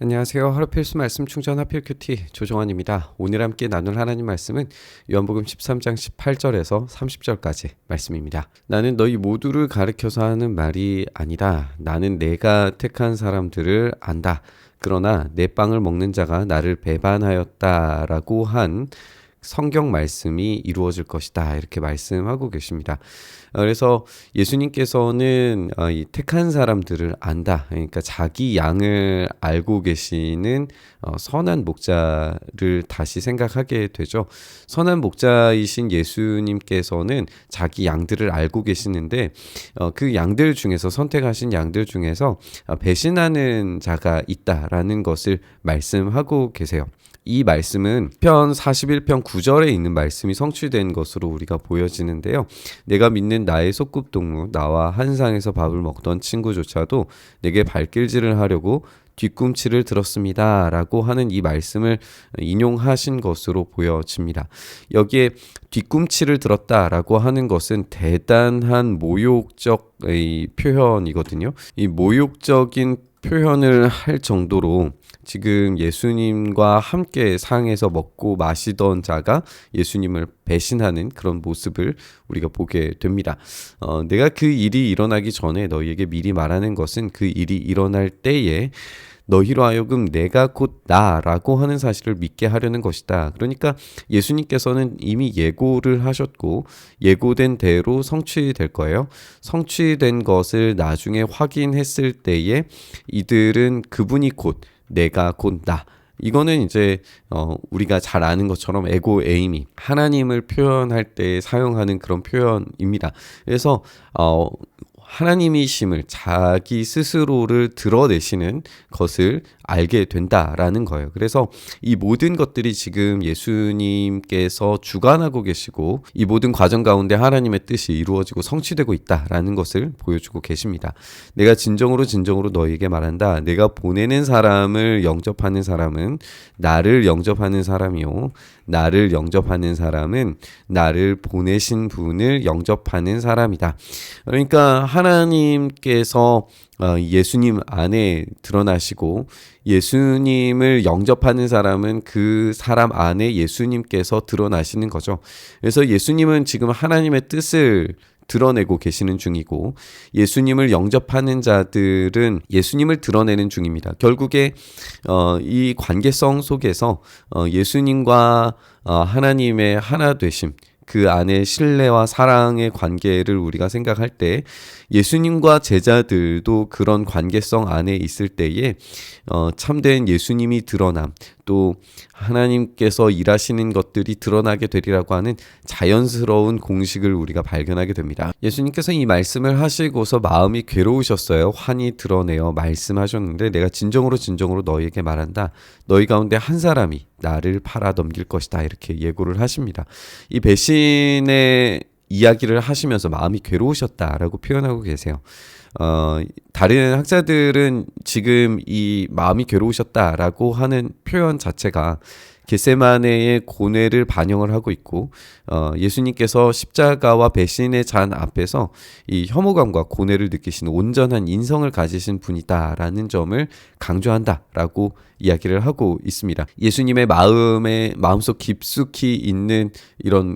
안녕하세요. 하루 필수 말씀 충전 하필 큐티 조정환입니다. 오늘 함께 나눌 하나님 말씀은 요한복음 13장 18절에서 30절까지 말씀입니다. 나는 너희 모두를 가르쳐서 하는 말이 아니라 나는 내가 택한 사람들을 안다. 그러나 내 빵을 먹는 자가 나를 배반하였다라고 한 성경 말씀이 이루어질 것이다. 이렇게 말씀하고 계십니다. 그래서 예수님께서는 이 택한 사람들을 안다. 그러니까 자기 양을 알고 계시는 선한 목자를 다시 생각하게 되죠. 선한 목자이신 예수님께서는 자기 양들을 알고 계시는데 그 양들 중에서 선택하신 양들 중에서 배신하는 자가 있다라는 것을 말씀하고 계세요. 이 말씀은 편 41편 9절에 있는 말씀이 성취된 것으로 우리가 보여지는데요. 내가 믿는 나의 소꿉동무, 나와 한 상에서 밥을 먹던 친구조차도 내게 발길질을 하려고 뒤꿈치를 들었습니다. 라고 하는 이 말씀을 인용하신 것으로 보여집니다. 여기에 뒤꿈치를 들었다라고 하는 것은 대단한 모욕적 표현이거든요. 이 모욕적인 표현을 할 정도로 지금 예수님과 함께 상에서 먹고 마시던 자가 예수님을 배신하는 그런 모습을 우리가 보게 됩니다. 내가 그 일이 일어나기 전에 너희에게 미리 말하는 것은 그 일이 일어날 때에 너희로 하여금 내가 곧 나라고 하는 사실을 믿게 하려는 것이다. 그러니까 예수님께서는 이미 예고를 하셨고 예고된 대로 성취될 거예요. 성취된 것을 나중에 확인했을 때에 이들은 그분이 곧 내가 곧 나. 이거는 이제 우리가 잘 아는 것처럼 에고 에이미, 하나님을 표현할 때 사용하는 그런 표현입니다. 그래서 하나님이심을 자기 스스로를 드러내시는 것을 알게 된다라는 거예요. 그래서 이 모든 것들이 지금 예수님께서 주관하고 계시고 이 모든 과정 가운데 하나님의 뜻이 이루어지고 성취되고 있다라는 것을 보여주고 계십니다. 내가 진정으로 너희에게 말한다. 내가 보내는 사람을 영접하는 사람은 나를 영접하는 사람이요. 나를 영접하는 사람은 나를 보내신 분을 영접하는 사람이다. 그러니까 하나님께서 예수님 안에 드러나시고 예수님을 영접하는 사람은 그 사람 안에 예수님께서 드러나시는 거죠. 그래서 예수님은 지금 하나님의 뜻을 드러내고 계시는 중이고 예수님을 영접하는 자들은 예수님을 드러내는 중입니다. 결국에 이 관계성 속에서 예수님과 하나님의 하나 되심, 그 안에 신뢰와 사랑의 관계를 우리가 생각할 때 예수님과 제자들도 그런 관계성 안에 있을 때에 참된 예수님이 드러남, 또 하나님께서 일하시는 것들이 드러나게 되리라고 하는 자연스러운 공식을 우리가 발견하게 됩니다. 예수님께서 이 말씀을 하시고서 마음이 괴로우셨어요. 환히 드러내어 말씀하셨는데 내가 진정으로 너희에게 말한다. 너희 가운데 한 사람이 나를 팔아 넘길 것이다. 이렇게 예고를 하십니다. 이 배신의 이야기를 하시면서 마음이 괴로우셨다라고 표현하고 계세요. 다른 학자들은 지금 이 마음이 괴로우셨다라고 하는 표현 자체가 겟세마네의 고뇌를 반영을 하고 있고 예수님께서 십자가와 배신의 잔 앞에서 이 혐오감과 고뇌를 느끼시는 온전한 인성을 가지신 분이다라는 점을 강조한다라고 이야기를 하고 있습니다. 예수님의 마음속 깊숙이 있는 이런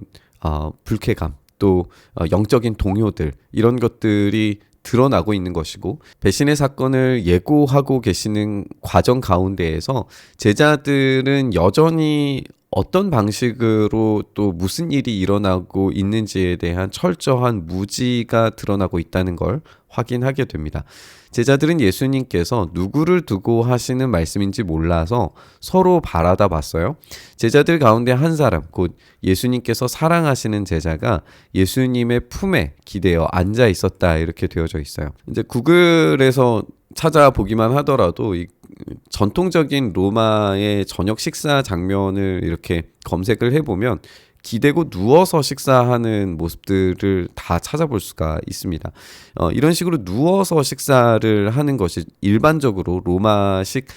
불쾌감, 또 영적인 동요들, 이런 것들이 드러나고 있는 것이고 배신의 사건을 예고하고 계시는 과정 가운데에서 제자들은 여전히 어떤 방식으로 또 무슨 일이 일어나고 있는지에 대한 철저한 무지가 드러나고 있다는 걸 확인하게 됩니다. 제자들은 예수님께서 누구를 두고 하시는 말씀인지 몰라서 서로 바라다 봤어요. 제자들 가운데 한 사람, 곧 예수님께서 사랑하시는 제자가 예수님의 품에 기대어 앉아 있었다, 이렇게 되어져 있어요. 이제 구글에서 찾아보기만 하더라도 이 전통적인 로마의 저녁 식사 장면을 이렇게 검색을 해보면 기대고 누워서 식사하는 모습들을 다 찾아볼 수가 있습니다. 이런 식으로 누워서 식사를 하는 것이 일반적으로 로마식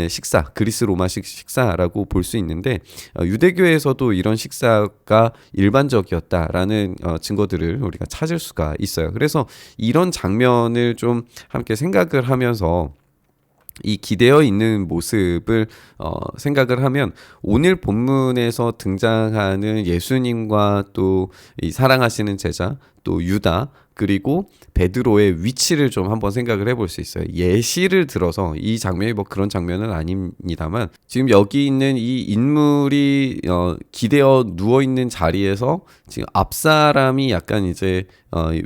식사, 그리스 로마식 식사라고 볼 수 있는데 유대교에서도 이런 식사가 일반적이었다라는 증거들을 우리가 찾을 수가 있어요. 그래서 이런 장면을 좀 함께 생각을 하면서 이 기대어 있는 모습을 생각을 하면 오늘 본문에서 등장하는 예수님과 또 이 사랑하시는 제자 또 유다 그리고 베드로의 위치를 좀 한번 생각을 해볼 수 있어요. 예시를 들어서 이 장면이 뭐 그런 장면은 아닙니다만 지금 여기 있는 이 인물이 기대어 누워 있는 자리에서 지금 앞 사람이 약간 이제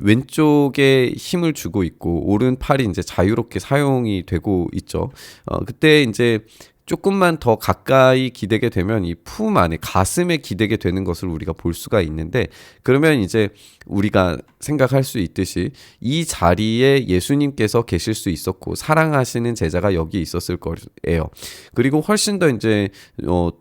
왼쪽에 힘을 주고 있고 오른팔이 이제 자유롭게 사용이 되고 있죠. 그때 이제 조금만 더 가까이 기대게 되면 이 품 안에 가슴에 기대게 되는 것을 우리가 볼 수가 있는데 그러면 이제 우리가 생각할 수 있듯이 이 자리에 예수님께서 계실 수 있었고 사랑하시는 제자가 여기 있었을 거예요. 그리고 훨씬 더 이제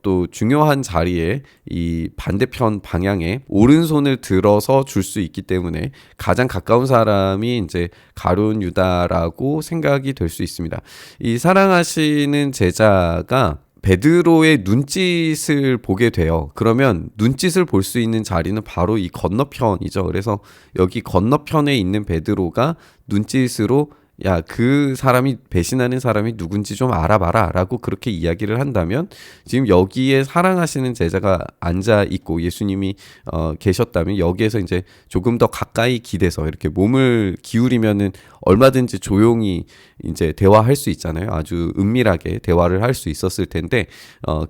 또 중요한 자리에 이 반대편 방향에 오른손을 들어서 줄 수 있기 때문에 가장 가까운 사람이 이제 가룟 유다라고 생각이 될 수 있습니다. 이 사랑하시는 제자가 베드로의 눈짓을 보게 돼요. 그러면 눈짓을 볼 수 있는 자리는 바로 이 건너편이죠. 그래서 여기 건너편에 있는 베드로가 눈짓으로 야, 그 사람이 배신하는 사람이 누군지 좀 알아봐라 라고 그렇게 이야기를 한다면 지금 여기에 사랑하시는 제자가 앉아 있고 예수님이 계셨다면 여기에서 이제 조금 더 가까이 기대서 이렇게 몸을 기울이면은 얼마든지 조용히 이제 대화할 수 있잖아요. 아주 은밀하게 대화를 할 수 있었을 텐데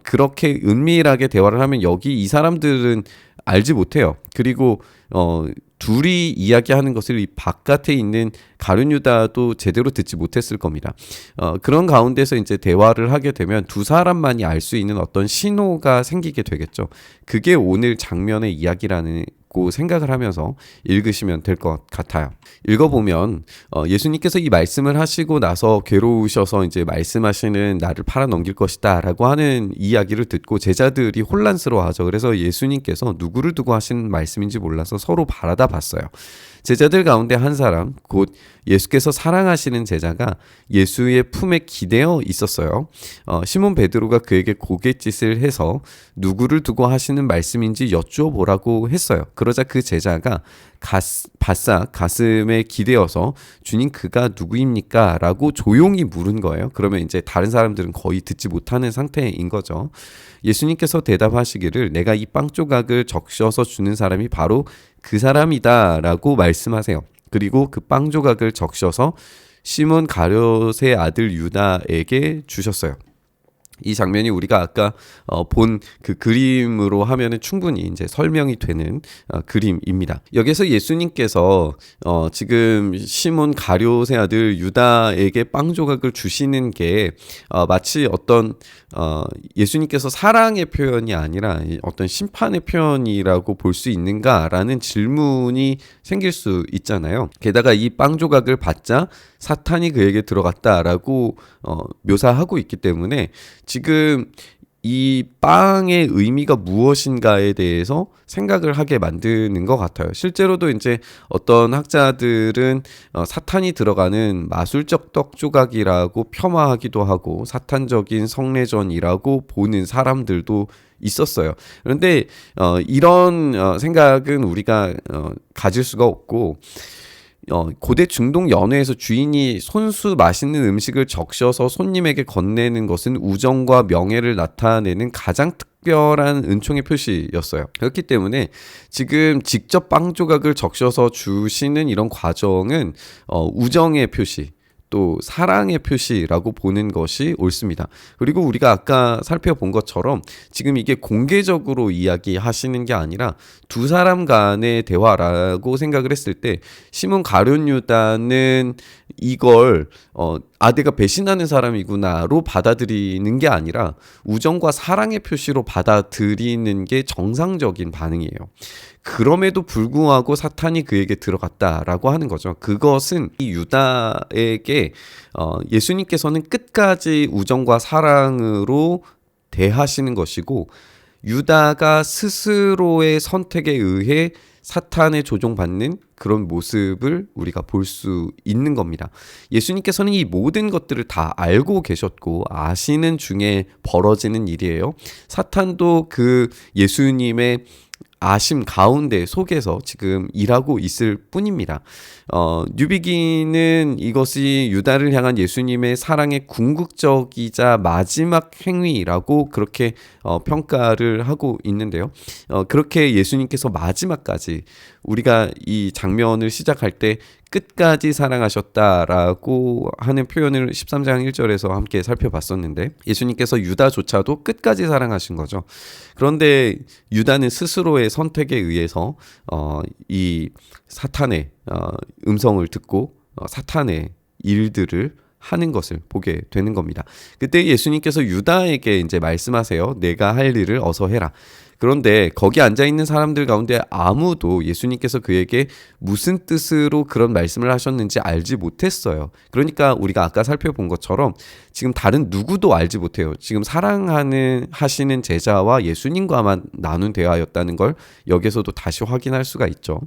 그렇게 은밀하게 대화를 하면 여기 이 사람들은 알지 못해요. 그리고 둘이 이야기하는 것을 이 바깥에 있는 가룟 유다도 제대로 듣지 못했을 겁니다. 그런 가운데서 이제 대화를 하게 되면 두 사람만이 알 수 있는 어떤 신호가 생기게 되겠죠. 그게 오늘 장면의 이야기라는 생각을 하면서 읽으시면 될 것 같아요. 읽어보면 예수님께서 이 말씀을 하시고 나서 괴로우셔서 이제 말씀하시는 나를 팔아 넘길 것이다 라고 하는 이야기를 듣고 제자들이 혼란스러워하죠. 그래서 예수님께서 누구를 두고 하신 말씀인지 몰라서 서로 바라다 봤어요. 제자들 가운데 한 사람, 곧 예수께서 사랑하시는 제자가 예수의 품에 기대어 있었어요. 시몬 베드로가 그에게 고갯짓을 해서 누구를 두고 하시는 말씀인지 여쭈어보라고 했어요. 그러자 그 제자가 바싹 가슴에 기대어서 주님 그가 누구입니까? 라고 조용히 물은 거예요. 그러면 이제 다른 사람들은 거의 듣지 못하는 상태인 거죠. 예수님께서 대답하시기를 내가 이 빵 조각을 적셔서 주는 사람이 바로 그 사람이다 라고 말씀하세요. 그리고 그 빵 조각을 적셔서 시몬 가룟의 아들 유다에게 주셨어요. 이 장면이 우리가 아까 본 그 그림으로 하면은 충분히 이제 설명이 되는 그림입니다. 여기서 예수님께서 지금 시몬 가룟의 아들 유다에게 빵 조각을 주시는 게 마치 어떤 예수님께서 사랑의 표현이 아니라 어떤 심판의 표현이라고 볼 수 있는가라는 질문이 생길 수 있잖아요. 게다가 이 빵 조각을 받자 사탄이 그에게 들어갔다라고 묘사하고 있기 때문에 지금 이 빵의 의미가 무엇인가에 대해서 생각을 하게 만드는 것 같아요. 실제로도 이제 어떤 학자들은 사탄이 들어가는 마술적 떡 조각이라고 폄하하기도 하고 사탄적인 성례전이라고 보는 사람들도 있었어요. 그런데 이런 생각은 우리가 가질 수가 없고 고대 중동 연회에서 주인이 손수 맛있는 음식을 적셔서 손님에게 건네는 것은 우정과 명예를 나타내는 가장 특별한 은총의 표시였어요. 그렇기 때문에 지금 직접 빵 조각을 적셔서 주시는 이런 과정은 우정의 표시 또 사랑의 표시라고 보는 것이 옳습니다. 그리고 우리가 아까 살펴본 것처럼 지금 이게 공개적으로 이야기하시는 게 아니라 두 사람 간의 대화라고 생각을 했을 때 시몬 가룟 유다는 이걸 내가 배신하는 사람이구나로 받아들이는 게 아니라 우정과 사랑의 표시로 받아들이는 게 정상적인 반응이에요. 그럼에도 불구하고 사탄이 그에게 들어갔다라고 하는 거죠. 그것은 이 유다에게 예수님께서는 끝까지 우정과 사랑으로 대하시는 것이고 유다가 스스로의 선택에 의해 사탄에 조종받는 그런 모습을 우리가 볼 수 있는 겁니다. 예수님께서는 이 모든 것들을 다 알고 계셨고 아시는 중에 벌어지는 일이에요. 사탄도 그 예수님의 아심 가운데 속에서 지금 일하고 있을 뿐입니다. 뉴비기는 이것이 유다를 향한 예수님의 사랑의 궁극적이자 마지막 행위라고 그렇게 평가를 하고 있는데요. 그렇게 예수님께서 마지막까지 우리가 이 장면을 시작할 때 끝까지 사랑하셨다라고 하는 표현을 13장 1절에서 함께 살펴봤었는데 예수님께서 유다조차도 끝까지 사랑하신 거죠. 그런데 유다는 스스로의 선택에 의해서 이 사탄의 음성을 듣고 사탄의 일들을 하는 것을 보게 되는 겁니다. 그때 예수님께서 유다에게 이제 말씀하세요. 내가 할 일을 어서 해라. 그런데 거기 앉아 있는 사람들 가운데 아무도 예수님께서 그에게 무슨 뜻으로 그런 말씀을 하셨는지 알지 못했어요. 그러니까 우리가 아까 살펴본 것처럼 지금 다른 누구도 알지 못해요. 지금 하시는 제자와 예수님과만 나눈 대화였다는 걸 여기서도 다시 확인할 수가 있죠.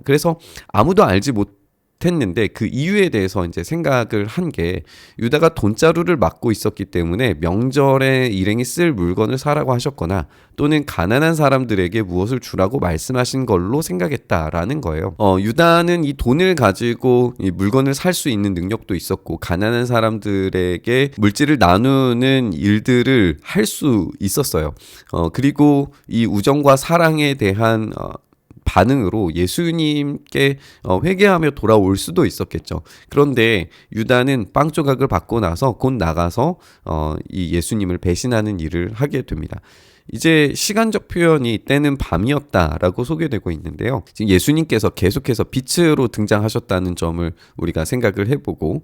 그래서 아무도 알지 못했는데 그 이유에 대해서 이제 생각을 한 게 유다가 돈자루를 맡고 있었기 때문에 명절에 일행이 쓸 물건을 사라고 하셨거나 또는 가난한 사람들에게 무엇을 주라고 말씀하신 걸로 생각했다라는 거예요. 유다는 이 돈을 가지고 이 물건을 살 수 있는 능력도 있었고 가난한 사람들에게 물질을 나누는 일들을 할 수 있었어요. 그리고 이 우정과 사랑에 대한 반응으로 예수님께 회개하며 돌아올 수도 있었겠죠. 그런데 유다는 빵 조각을 받고 나서 곧 나가서 이 예수님을 배신하는 일을 하게 됩니다. 이제 시간적 표현이 때는 밤이었다라고 소개되고 있는데요. 지금 예수님께서 계속해서 빛으로 등장하셨다는 점을 우리가 생각을 해보고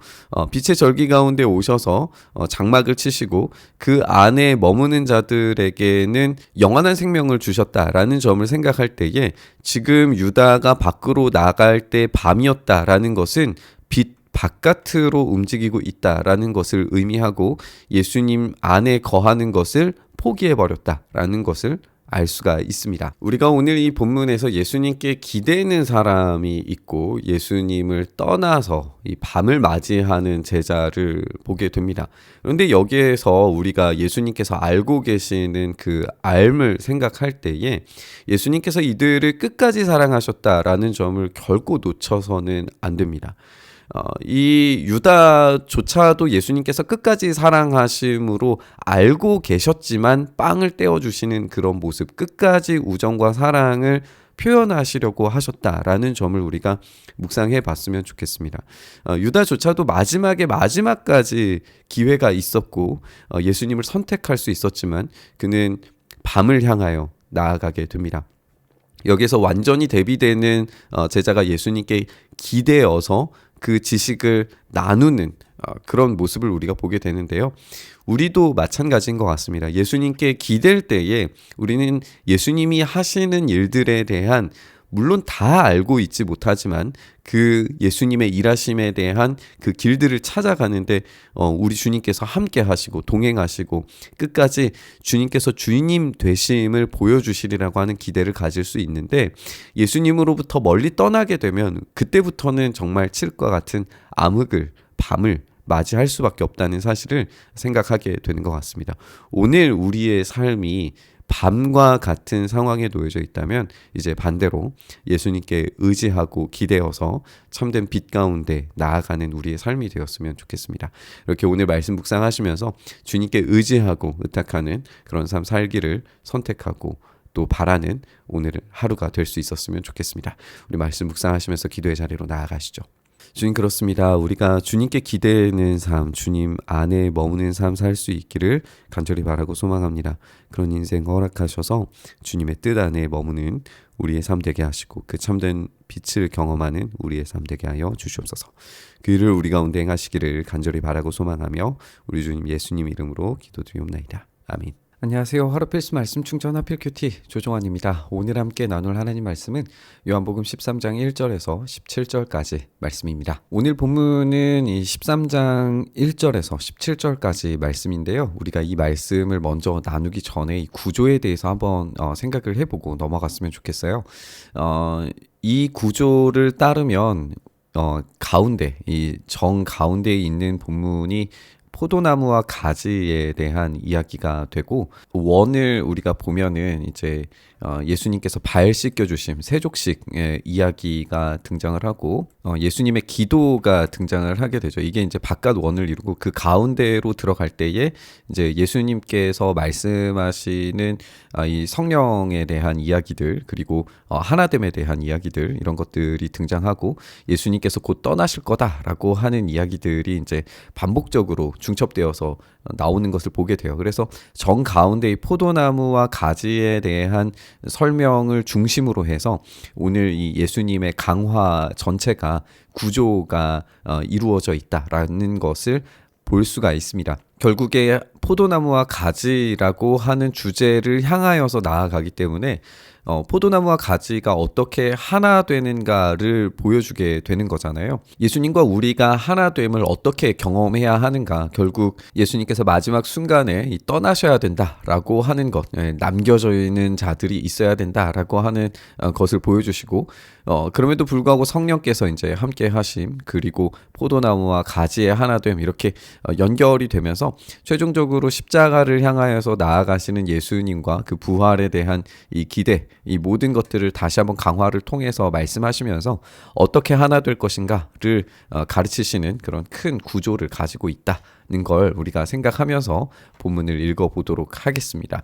빛의 절기 가운데 오셔서 장막을 치시고 그 안에 머무는 자들에게는 영원한 생명을 주셨다라는 점을 생각할 때에 지금 유다가 밖으로 나갈 때 밤이었다라는 것은 빛 바깥으로 움직이고 있다라는 것을 의미하고 예수님 안에 거하는 것을 포기해버렸다라는 것을 알 수가 있습니다. 우리가 오늘 이 본문에서 예수님께 기대는 사람이 있고 예수님을 떠나서 이 밤을 맞이하는 제자를 보게 됩니다. 그런데 여기에서 우리가 예수님께서 알고 계시는 그 알을 생각할 때에 예수님께서 이들을 끝까지 사랑하셨다라는 점을 결코 놓쳐서는 안 됩니다. 이 유다조차도 예수님께서 끝까지 사랑하심으로 알고 계셨지만 빵을 떼어주시는 그런 모습, 끝까지 우정과 사랑을 표현하시려고 하셨다라는 점을 우리가 묵상해 봤으면 좋겠습니다. 유다조차도 마지막까지 기회가 있었고 예수님을 선택할 수 있었지만 그는 밤을 향하여 나아가게 됩니다. 여기서 완전히 대비되는 제자가 예수님께 기대어서 그 지식을 나누는 그런 모습을 우리가 보게 되는데요. 우리도 마찬가지인 것 같습니다. 예수님께 기댈 때에 우리는 예수님이 하시는 일들에 대한 물론 다 알고 있지 못하지만 그 예수님의 일하심에 대한 그 길들을 찾아가는데 우리 주님께서 함께 하시고 동행하시고 끝까지 주님께서 주님 되심을 보여주시리라고 하는 기대를 가질 수 있는데 예수님으로부터 멀리 떠나게 되면 그때부터는 정말 칠과 같은 암흑을 밤을 맞이할 수밖에 없다는 사실을 생각하게 되는 것 같습니다. 오늘 우리의 삶이 밤과 같은 상황에 놓여져 있다면 이제 반대로 예수님께 의지하고 기대어서 참된 빛 가운데 나아가는 우리의 삶이 되었으면 좋겠습니다. 이렇게 오늘 말씀 묵상하시면서 주님께 의지하고 의탁하는 그런 삶 살기를 선택하고 또 바라는 오늘 하루가 될 수 있었으면 좋겠습니다. 우리 말씀 묵상하시면서 기도의 자리로 나아가시죠. 주님, 그렇습니다. 우리가 주님께 기대는 삶, 주님 안에 머무는 삶 살 수 있기를 간절히 바라고 소망합니다. 그런 인생 허락하셔서 주님의 뜻 안에 머무는 우리의 삶 되게 하시고 그 참된 빛을 경험하는 우리의 삶 되게 하여 주시옵소서. 그 일을 우리 가운데 행하시기를 간절히 바라고 소망하며 우리 주님 예수님 이름으로 기도드리옵나이다. 아멘. 안녕하세요. 하루 필수 말씀 충전 하필 큐티 조종환입니다. 오늘 함께 나눌 하나님 말씀은 요한복음 13장 1절에서 17절까지 말씀입니다. 오늘 본문은 이 13장 1절에서 17절까지 말씀인데요. 우리가 이 말씀을 먼저 나누기 전에 이 구조에 대해서 한번 생각을 해보고 넘어갔으면 좋겠어요. 이 구조를 따르면 가운데 이 정 가운데에 있는 본문이 포도나무와 가지에 대한 이야기가 되고, 원을 우리가 보면은 이제 예수님께서 발 씻겨주심, 세족식의 이야기가 등장을 하고, 예수님의 기도가 등장을 하게 되죠. 이게 이제 바깥 원을 이루고 그 가운데로 들어갈 때에 이제 예수님께서 말씀하시는 이 성령에 대한 이야기들, 그리고 하나됨에 대한 이야기들, 이런 것들이 등장하고, 예수님께서 곧 떠나실 거다라고 하는 이야기들이 이제 반복적으로 중첩되어서 나오는 것을 보게 돼요. 그래서 정 가운데 이 포도나무와 가지에 대한 설명을 중심으로 해서 오늘 이 예수님의 강화 전체가 구조가 이루어져 있다라는 것을 볼 수가 있습니다. 결국에 포도나무와 가지라고 하는 주제를 향하여서 나아가기 때문에 포도나무와 가지가 어떻게 하나 되는가를 보여주게 되는 거잖아요. 예수님과 우리가 하나됨을 어떻게 경험해야 하는가. 결국 예수님께서 마지막 순간에 떠나셔야 된다라고 하는 것, 남겨져 있는 자들이 있어야 된다라고 하는 것을 보여주시고, 그럼에도 불구하고 성령께서 이제 함께 하심, 그리고 포도나무와 가지의 하나됨, 이렇게 연결이 되면서 최종적으로 십자가를 향하여서 나아가시는 예수님과 그 부활에 대한 이 기대, 이 모든 것들을 다시 한번 강화를 통해서 말씀하시면서 어떻게 하나 될 것인가를 가르치시는 그런 큰 구조를 가지고 있다는 걸 우리가 생각하면서 본문을 읽어보도록 하겠습니다.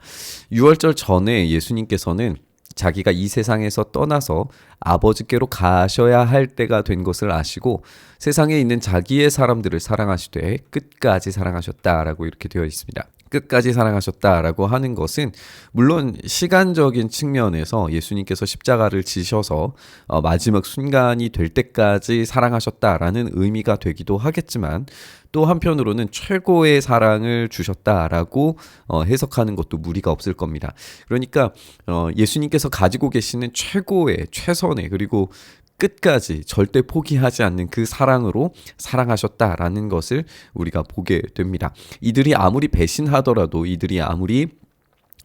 6월절 전에 예수님께서는 자기가 이 세상에서 떠나서 아버지께로 가셔야 할 때가 된 것을 아시고 세상에 있는 자기의 사람들을 사랑하시되 끝까지 사랑하셨다라고 이렇게 되어 있습니다. 끝까지 사랑하셨다라고 하는 것은 물론 시간적인 측면에서 예수님께서 십자가를 지셔서 마지막 순간이 될 때까지 사랑하셨다라는 의미가 되기도 하겠지만, 또 한편으로는 최고의 사랑을 주셨다라고 해석하는 것도 무리가 없을 겁니다. 그러니까 예수님께서 가지고 계시는 최고의, 최선의, 그리고 끝까지 절대 포기하지 않는 그 사랑으로 사랑하셨다라는 것을 우리가 보게 됩니다. 이들이 아무리 배신하더라도, 이들이 아무리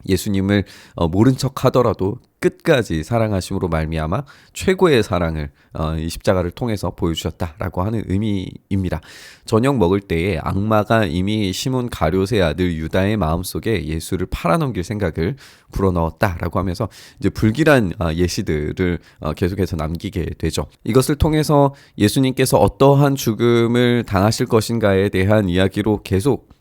예수님을 모른 척 하더라도 끝까지 사랑하심으로 말미암아 최고의 사랑을 이 십자가를 통해서 보여주셨다라고 하는 의미입니다. 저녁 먹을 때에 악마가 이미 시몬 가룟의 아들 유다의 마음속에 예수를 팔아넘길 생각을 불어넣었다라고 하면서 이제 불길한 예시들을 계속해서 남기게 되죠. 이것을 통해서 예수님께서 어떠한 죽음을 당하실 것인가에 대한 이야기로 계속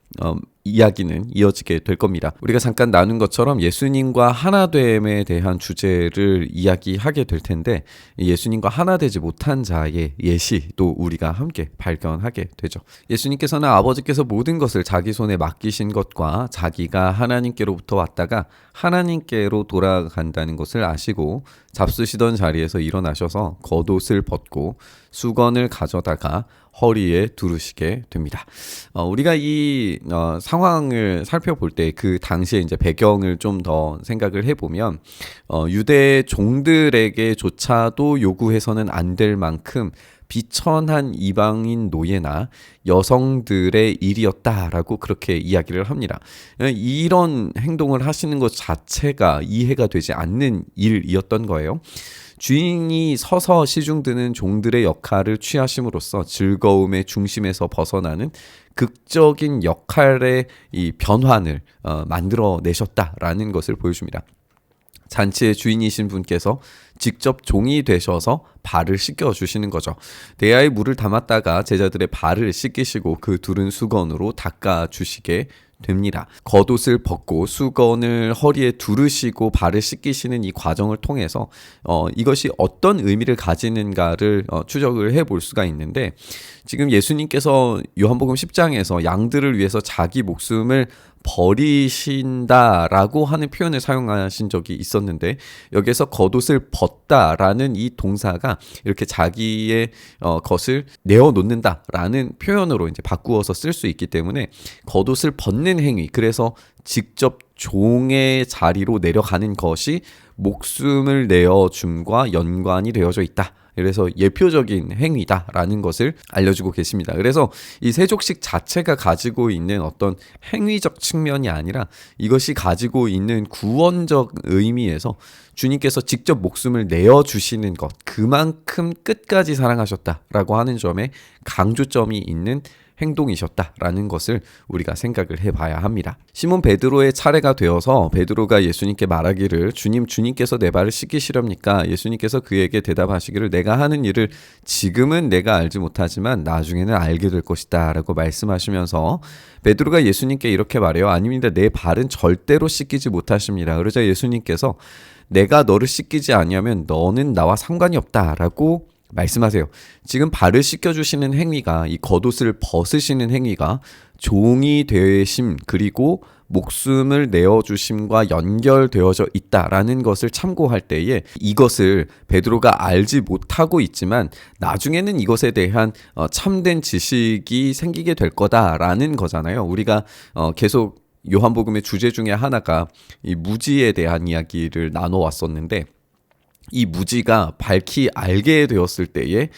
이야기는 이어지게 될 겁니다. 우리가 잠깐 나눈 것처럼 예수님과 하나됨에 대한 주제를 이야기하게 될 텐데, 예수님과 하나되지 못한 자의 예시도 우리가 함께 발견하게 되죠. 예수님께서는 아버지께서 모든 것을 자기 손에 맡기신 것과 자기가 하나님께로부터 왔다가 하나님께로 돌아간다는 것을 아시고 잡수시던 자리에서 일어나셔서 겉옷을 벗고 수건을 가져다가 허리에 두르시게 됩니다. 우리가 이 상황을 살펴볼 때 그 당시에 이제 배경을 좀 더 생각을 해보면 유대 종들에게조차도 요구해서는 안 될 만큼 비천한 이방인 노예나 여성들의 일이었다라고 그렇게 이야기를 합니다. 이런 행동을 하시는 것 자체가 이해가 되지 않는 일이었던 거예요. 주인이 서서 시중드는 종들의 역할을 취하심으로써 즐거움의 중심에서 벗어나는 극적인 역할의 이 변환을 만들어내셨다라는 것을 보여줍니다. 잔치의 주인이신 분께서 직접 종이 되셔서 발을 씻겨주시는 거죠. 대야에 물을 담았다가 제자들의 발을 씻기시고 그 두른 수건으로 닦아주시게 됩니다. 겉옷을 벗고 수건을 허리에 두르시고 발을 씻기시는 이 과정을 통해서 이것이 어떤 의미를 가지는가를 추적을 해볼 수가 있는데, 지금 예수님께서 요한복음 10장에서 양들을 위해서 자기 목숨을 버리신다라고 하는 표현을 사용하신 적이 있었는데, 여기에서 겉옷을 벗다라는 이 동사가 이렇게 자기의 것을 내어놓는다라는 표현으로 이제 바꾸어서 쓸 수 있기 때문에 겉옷을 벗는 행위, 그래서 직접 종의 자리로 내려가는 것이 목숨을 내어줌과 연관이 되어져 있다. 그래서 예표적인 행위다라는 것을 알려주고 계십니다. 그래서 이 세족식 자체가 가지고 있는 어떤 행위적 측면이 아니라 이것이 가지고 있는 구원적 의미에서 주님께서 직접 목숨을 내어주시는 것, 그만큼 끝까지 사랑하셨다라고 하는 점에 강조점이 있는 행동이셨다라는 것을 우리가 생각을 해봐야 합니다. 시몬 베드로의 차례가 되어서 베드로가 예수님께 말하기를 주님께서 내 발을 씻기시렵니까? 예수님께서 그에게 대답하시기를 내가 하는 일을 지금은 내가 알지 못하지만 나중에는 알게 될 것이다 라고 말씀하시면서 베드로가 예수님께 이렇게 말해요. 아닙니다. 내 발은 절대로 씻기지 못하십니다. 그러자 예수님께서 내가 너를 씻기지 아니하면 너는 나와 상관이 없다라고 말씀하세요. 지금 발을 씻겨주시는 행위가, 이 겉옷을 벗으시는 행위가 종이 되심 그리고 목숨을 내어주심과 연결되어져 있다라는 것을 참고할 때에 이것을 베드로가 알지 못하고 있지만 나중에는 이것에 대한 참된 지식이 생기게 될 거다라는 거잖아요. 우리가 계속 요한복음의 주제 중에 하나가 이 무지에 대한 이야기를 나눠왔었는데 이 무지가 밝히 알게 되었을 때에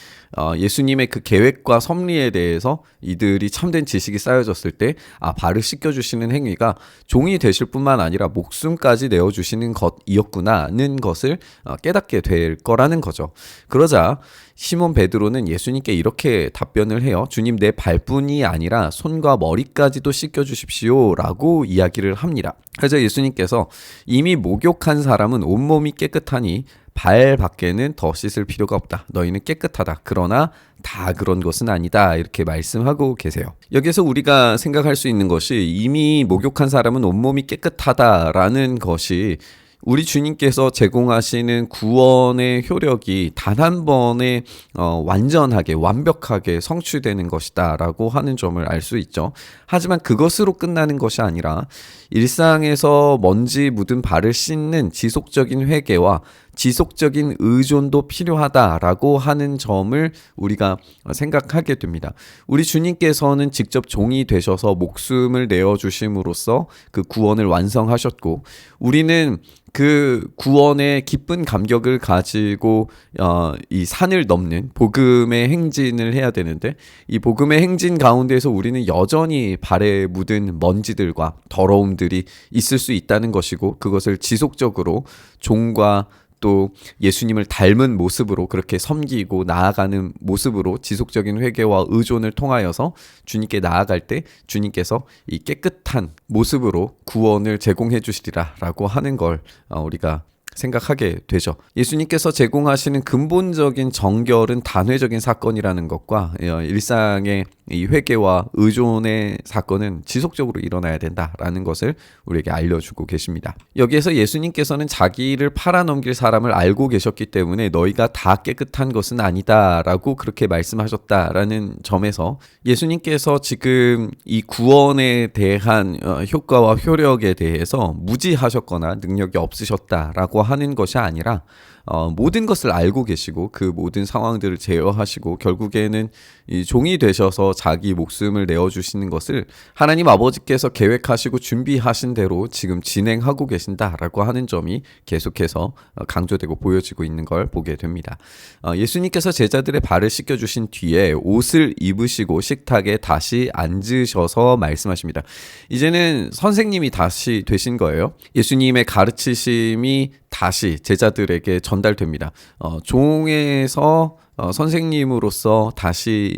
예수님의 그 계획과 섭리에 대해서 이들이 참된 지식이 쌓여졌을 때 발을 씻겨주시는 행위가 종이 되실 뿐만 아니라 목숨까지 내어주시는 것이었구나는 것을 깨닫게 될 거라는 거죠. 그러자 시몬 베드로는 예수님께 이렇게 답변을 해요. 주님, 내 발뿐이 아니라 손과 머리까지도 씻겨주십시오 라고 이야기를 합니다. 그래서 예수님께서 이미 목욕한 사람은 온몸이 깨끗하니 발 밖에는 더 씻을 필요가 없다. 너희는 깨끗하다. 그러나 다 그런 것은 아니다. 이렇게 말씀하고 계세요. 여기서 우리가 생각할 수 있는 것이 이미 목욕한 사람은 온몸이 깨끗하다라는 것이 우리 주님께서 제공하시는 구원의 효력이 단 한 번에 완전하게 완벽하게 성취되는 것이다 라고 하는 점을 알 수 있죠. 하지만 그것으로 끝나는 것이 아니라 일상에서 먼지 묻은 발을 씻는 지속적인 회개와 지속적인 의존도 필요하다라고 하는 점을 우리가 생각하게 됩니다. 우리 주님께서는 직접 종이 되셔서 목숨을 내어주심으로써 그 구원을 완성하셨고 우리는 그 구원의 기쁜 감격을 가지고 이 산을 넘는 복음의 행진을 해야 되는데 이 복음의 행진 가운데에서 우리는 여전히 발에 묻은 먼지들과 더러움들이 있을 수 있다는 것이고 그것을 지속적으로 종과 또 예수님을 닮은 모습으로 그렇게 섬기고 나아가는 모습으로 지속적인 회개와 의존을 통하여서 주님께 나아갈 때 주님께서 이 깨끗한 모습으로 구원을 제공해 주시리라 라고 하는 걸 우리가 생각하게 되죠. 예수님께서 제공하시는 근본적인 정결은 단회적인 사건이라는 것과 일상의 이 회개와 의존의 사건은 지속적으로 일어나야 된다라는 것을 우리에게 알려주고 계십니다. 여기에서 예수님께서는 자기를 팔아넘길 사람을 알고 계셨기 때문에 너희가 다 깨끗한 것은 아니다라고 그렇게 말씀하셨다라는 점에서 예수님께서 지금 이 구원에 대한 효과와 효력에 대해서 무지하셨거나 능력이 없으셨다라고 하는 것이 아니라 모든 것을 알고 계시고 그 모든 상황들을 제어하시고 결국에는 이 종이 되셔서 자기 목숨을 내어주시는 것을 하나님 아버지께서 계획하시고 준비하신 대로 지금 진행하고 계신다라고 하는 점이 계속해서 강조되고 보여지고 있는 걸 보게 됩니다. 예수님께서 제자들의 발을 씻겨주신 뒤에 옷을 입으시고 식탁에 다시 앉으셔서 말씀하십니다. 이제는 선생님이 다시 되신 거예요. 예수님의 가르치심이 다시 제자들에게 전달됩니다. 종에서 선생님으로서 다시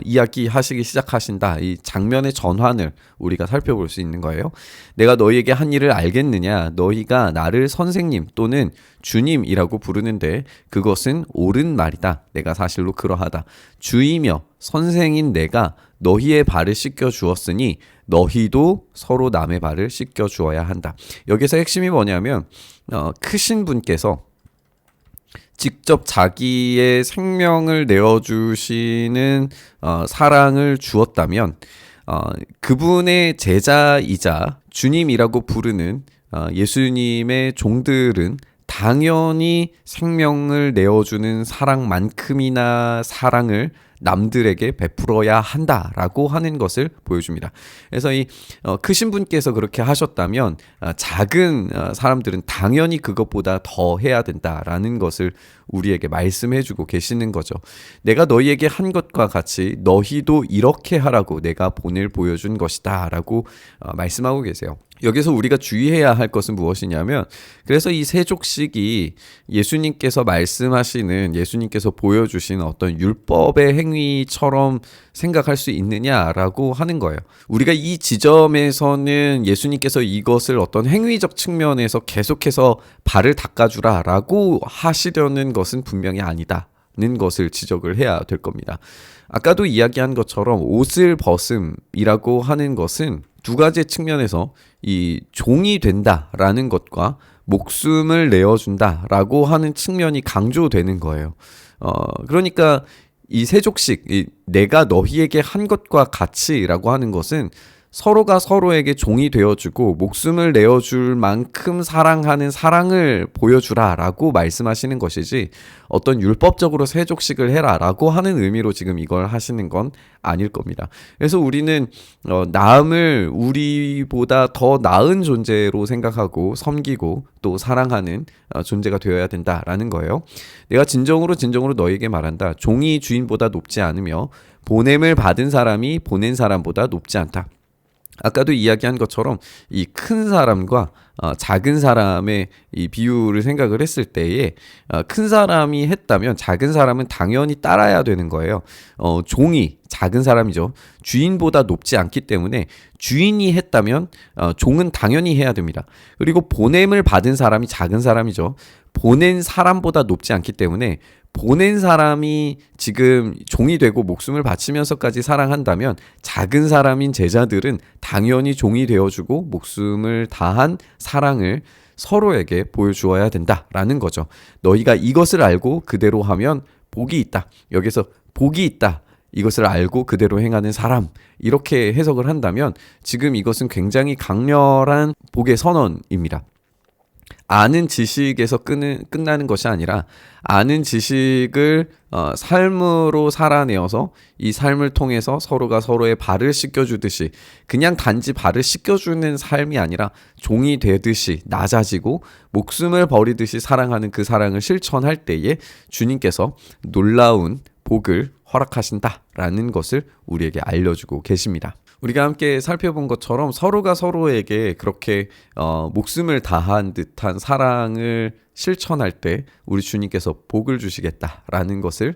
이야기하시기 시작하신다. 이 장면의 전환을 우리가 살펴볼 수 있는 거예요. 내가 너희에게 한 일을 알겠느냐? 너희가 나를 선생님 또는 주님이라고 부르는데 그것은 옳은 말이다. 내가 사실로 그러하다. 주이며 선생인 내가 너희의 발을 씻겨 주었으니 너희도 서로 남의 발을 씻겨 주어야 한다. 여기서 핵심이 뭐냐면 크신 분께서 직접 자기의 생명을 내어주시는 사랑을 주었다면 그분의 제자이자 주님이라고 부르는 예수님의 종들은 당연히 생명을 내어주는 사랑만큼이나 사랑을 남들에게 베풀어야 한다라고 하는 것을 보여줍니다. 그래서 이 크신 분께서 그렇게 하셨다면 작은 사람들은 당연히 그것보다 더 해야 된다라는 것을 우리에게 말씀해주고 계시는 거죠. 내가 너희에게 한 것과 같이 너희도 이렇게 하라고 내가 본을 보여준 것이다 라고 말씀하고 계세요. 여기서 우리가 주의해야 할 것은 무엇이냐면, 그래서 이 세족식이 예수님께서 말씀하시는, 예수님께서 보여주신 어떤 율법의 행위처럼 생각할 수 있느냐라고 하는 거예요. 우리가 이 지점에서는 예수님께서 이것을 어떤 행위적 측면에서 계속해서 발을 닦아주라라고 하시려는 것은 분명히 아니다는 것을 지적을 해야 될 겁니다. 아까도 이야기한 것처럼 옷을 벗음이라고 하는 것은 두 가지 측면에서 이 종이 된다라는 것과 목숨을 내어준다라고 하는 측면이 강조되는 거예요. 그러니까 이 세족식, 내가 너희에게 한 것과 같이라고 하는 것은 서로가 서로에게 종이 되어주고 목숨을 내어줄 만큼 사랑하는 사랑을 보여주라라고 말씀하시는 것이지, 어떤 율법적으로 세족식을 해라라고 하는 의미로 지금 이걸 하시는 건 아닐 겁니다. 그래서 우리는 남을 우리보다 더 나은 존재로 생각하고 섬기고 또 사랑하는 존재가 되어야 된다라는 거예요. 내가 진정으로 너에게 말한다. 종이 주인보다 높지 않으며 보냄을 받은 사람이 보낸 사람보다 높지 않다. 아까도 이야기한 것처럼 이 큰 사람과 작은 사람의 이 비유를 생각을 했을 때에, 큰 사람이 했다면 작은 사람은 당연히 따라야 되는 거예요. 종이 작은 사람이죠. 주인보다 높지 않기 때문에 주인이 했다면 종은 당연히 해야 됩니다. 그리고 보냄을 받은 사람이 작은 사람이죠. 보낸 사람보다 높지 않기 때문에 보낸 사람이 지금 종이 되고 목숨을 바치면서까지 사랑한다면 작은 사람인 제자들은 당연히 종이 되어주고 목숨을 다한 사랑을 서로에게 보여주어야 된다라는 거죠. 너희가 이것을 알고 그대로 하면 복이 있다. 여기서 복이 있다. 이것을 알고 그대로 행하는 사람, 이렇게 해석을 한다면 지금 이것은 굉장히 강렬한 복의 선언입니다. 아는 지식에서 끝나는 것이 아니라 아는 지식을 삶으로 살아내어서 이 삶을 통해서 서로가 서로의 발을 씻겨주듯이, 그냥 단지 발을 씻겨주는 삶이 아니라 종이 되듯이 낮아지고 목숨을 버리듯이 사랑하는 그 사랑을 실천할 때에 주님께서 놀라운 복을 허락하신다라는 것을 우리에게 알려주고 계십니다. 우리가 함께 살펴본 것처럼 서로가 서로에게 그렇게 목숨을 다한 듯한 사랑을 실천할 때 우리 주님께서 복을 주시겠다라는 것을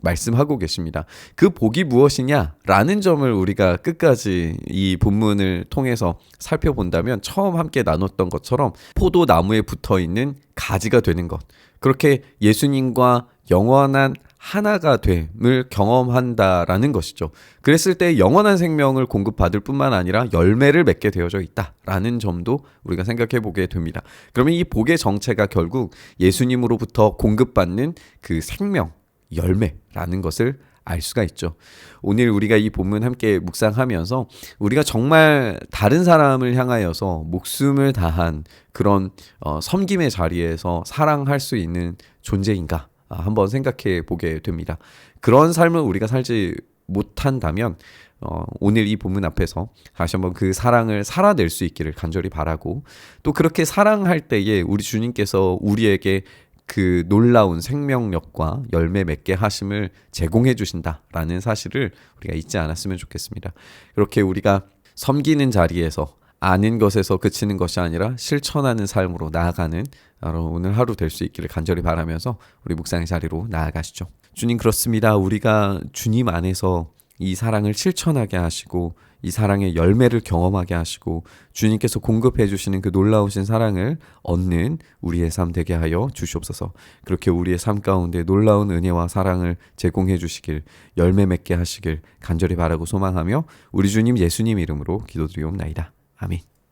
말씀하고 계십니다. 그 복이 무엇이냐라는 점을 우리가 끝까지 이 본문을 통해서 살펴본다면, 처음 함께 나눴던 것처럼 포도나무에 붙어있는 가지가 되는 것, 그렇게 예수님과 영원한 하나가 됨을 경험한다라는 것이죠. 그랬을 때 영원한 생명을 공급받을 뿐만 아니라 열매를 맺게 되어져 있다라는 점도 우리가 생각해 보게 됩니다. 그러면 이 복의 정체가 결국 예수님으로부터 공급받는 그 생명, 열매라는 것을 알 수가 있죠. 오늘 우리가 이 본문 함께 묵상하면서 우리가 정말 다른 사람을 향하여서 목숨을 다한 그런 섬김의 자리에서 사랑할 수 있는 존재인가 한번 생각해 보게 됩니다. 그런 삶을 우리가 살지 못한다면 오늘 이 본문 앞에서 다시 한번 그 사랑을 살아낼 수 있기를 간절히 바라고, 또 그렇게 사랑할 때에 우리 주님께서 우리에게 그 놀라운 생명력과 열매 맺게 하심을 제공해 주신다라는 사실을 우리가 잊지 않았으면 좋겠습니다. 그렇게 우리가 섬기는 자리에서 아는 것에서 그치는 것이 아니라 실천하는 삶으로 나아가는 오늘 하루 될 수 있기를 간절히 바라면서 우리 묵상의 자리로 나아가시죠. 주님, 그렇습니다. 우리가 주님 안에서 이 사랑을 실천하게 하시고 이 사랑의 열매를 경험하게 하시고 주님께서 공급해 주시는 그 놀라우신 사랑을 얻는 우리의 삶 되게 하여 주시옵소서. 그렇게 우리의 삶 가운데 놀라운 은혜와 사랑을 제공해 주시길, 열매 맺게 하시길 간절히 바라고 소망하며 우리 주님 예수님 이름으로 기도드리옵나이다. 아멘.